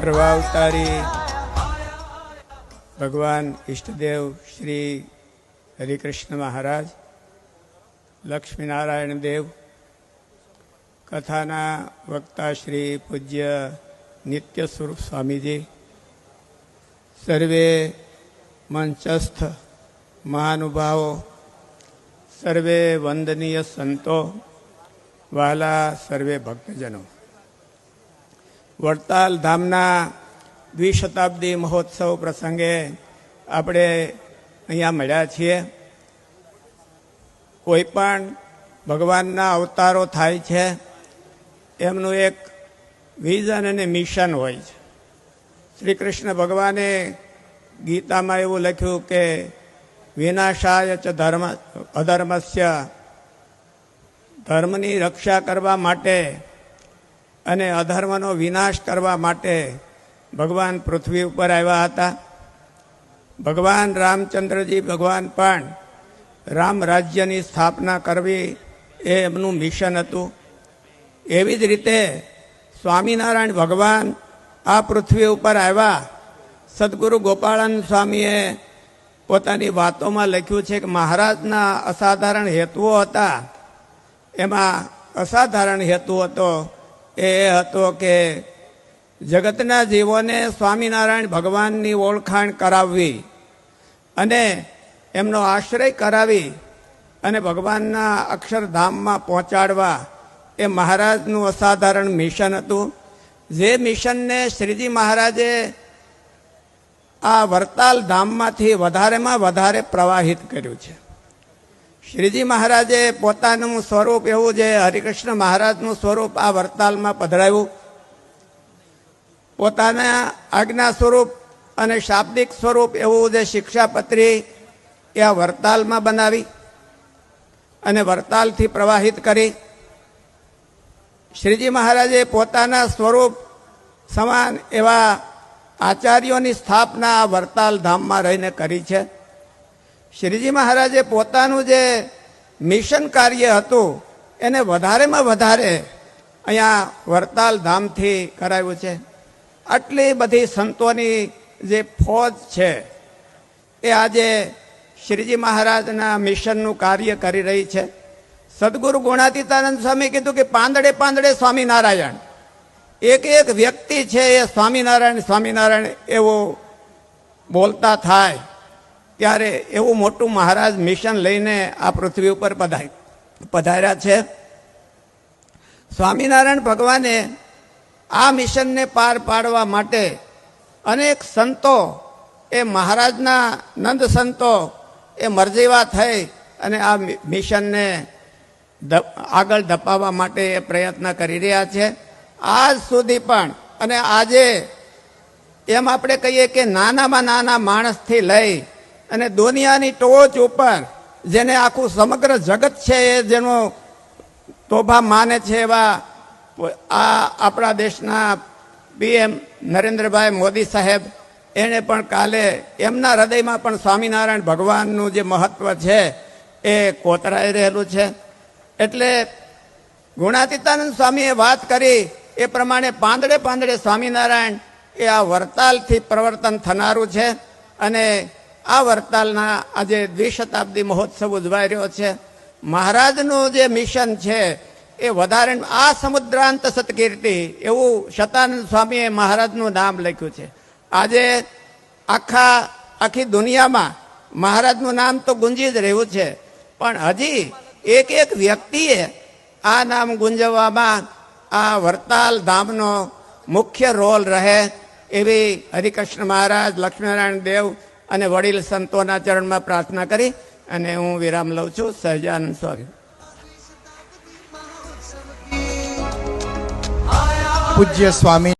કરવા અવતારી ભગવાન ઈષ્ટદેવ શ્રી હરિકૃષ્ણ મહારાજ, લક્ષ્મીનારાયણ દેવ, કથાના વક્તા શ્રી પૂજ્ય નિત્ય સ્વરૂપ સ્વામીજી, સર્વે મંચસ્થ મહાનુભાવો, સર્વે વંદનીય સંતો, વહાલા સર્વે ભક્તજનો, વડતાલ ધામના દ્વિશતાબ્દી મહોત્સવ પ્રસંગે આપણે અહીંયા મળ્યા છીએ. કોઈ પણ ભગવાનના અવતારો થાય છે, એમનું એક વિઝન અને મિશન હોય છે. શ્રી કૃષ્ણ ભગવાને ગીતામાં એવું લખ્યું કે વિનાશાય ચ અધર્મસ્ય, ધર્મની રક્ષા કરવા માટે અને અધર્મનો વિનાશ કરવા માટે ભગવાન પૃથ્વી ઉપર આવ્યા હતા. ભગવાન રામચંદ્રજી ભગવાન પણ રામ રાજ્યની સ્થાપના કરવી એ એમનું મિશન હતું. એવી જ રીતે સ્વામિનારાયણ ભગવાન આ પૃથ્વી ઉપર આવ્યા. સદગુરુ ગોપાળાનંદ સ્વામીએ પોતાની વાતોમાં લખ્યું છે કે મહારાજના અસાધારણ હેતુઓ હતા. એમાં અસાધારણ હેતુ હતો એ હતો કે જગતના જીવોને સ્વામિનારાયણ ભગવાનની ઓળખાણ કરાવવી અને એમનો આશ્રય કરાવી અને ભગવાનના અક્ષરધામમાં પહોંચાડવા એ મહારાજનું અસાધારણ મિશન હતું. જે મિશનને શ્રીજી મહારાજે આ વરતાલ ધામમાંથી વધારેમાં વધારે પ્રવાહિત કર્યું છે. શ્રીજી મહારાજે પોતાનું સ્વરૂપ એવું જે હરિકૃષ્ણ મહારાજનું સ્વરૂપ આ વરતાલમાં પધરાવ્યું. પોતાના આજ્ઞા સ્વરૂપ અને શાબ્દિક સ્વરૂપ એવું જે શિક્ષાપત્રી એ આ વરતાલમાં બનાવી અને વરતાલથી પ્રવાહિત કરી. શ્રીજી મહારાજે પોતાના સ્વરૂપ સમાન એવા આચાર્યોની સ્થાપના આ વરતાલ ધામમાં રહીને કરી છે. શ્રીજી મહારાજે પોતાનું જે મિશન કાર્ય હતું એને વધારેમાં વધારે અહીંયા વરતાલ ધામથી કરાવ્યું છે. આટલી બધી સંતોની જે ફોજ છે એ આજે શ્રીજી મહારાજના મિશનનું કાર્ય કરી રહી છે. સદગુરુ ગુણાતીતાનંદ સ્વામી કીધું કે પાંદડે પાંદડે સ્વામિનારાયણ, એક એક વ્યક્તિ છે એ સ્વામિનારાયણ સ્વામિનારાયણ એવું બોલતા થાય ત્યારે એવું મોટું મહારાજ મિશન લઈને આ પૃથ્વી ઉપર પધાર્યા છે. સ્વામિનારાયણ ભગવાને આ મિશનને પાર પાડવા માટે અનેક સંતો એ મહારાજના નંદ સંતો એ મરજીવા થઈ અને આ મિશનને આગળ ધપાવવા માટે એ પ્રયત્ન કરી રહ્યા છે આજ સુધી પણ. અને આજે એમ આપણે કહીએ કે નાનામાં નાના માણસથી લઈ અને દુનિયાની ટોચ ઉપર જેને આખું સમગ્ર જગત છે એ જેનો તોભા માને છે એવા આ આપણા દેશના PM નરેન્દ્રભાઈ મોદી સાહેબ એણે પણ કાલે એમના હૃદયમાં પણ સ્વામિનારાયણ ભગવાનનું જે મહત્વ છે એ કોતરાઈ રહેલું છે. એટલે ગુણાતીતાનંદ સ્વામીએ વાત કરી એ પ્રમાણે પાંદડે પાંદડે સ્વામિનારાયણ એ આ વરતાલથી પ્રવર્તન થનારું છે. અને આ વરતાલના આજે દ્વિશતાબ્દી મહોત્સવ ઉજવાઈ રહ્યો છે. મહારાજનું જે મિશન છે એ વધારે આ સમુદ્રાંત સત્કીર્તિ એવું શતાનંદ સ્વામીએ મહારાજનું નામ લખ્યું છે. આજે આખી દુનિયામાં મહારાજનું નામ તો ગુંજી જ રહ્યું છે, પણ હજી એક એક વ્યક્તિએ આ નામ ગુંજવવામાં આ વરતાલ ધામનો મુખ્ય રોલ રહે એવી હરિકૃષ્ણ મહારાજ, લક્ષ્મીનારાયણ દેવ અને વડીલ સંતોના ચરણમાં પ્રાર્થના કરી અને હું વિરામ લઉં છું. સહજાનંદ સ્વામી. પૂજ્ય સ્વામી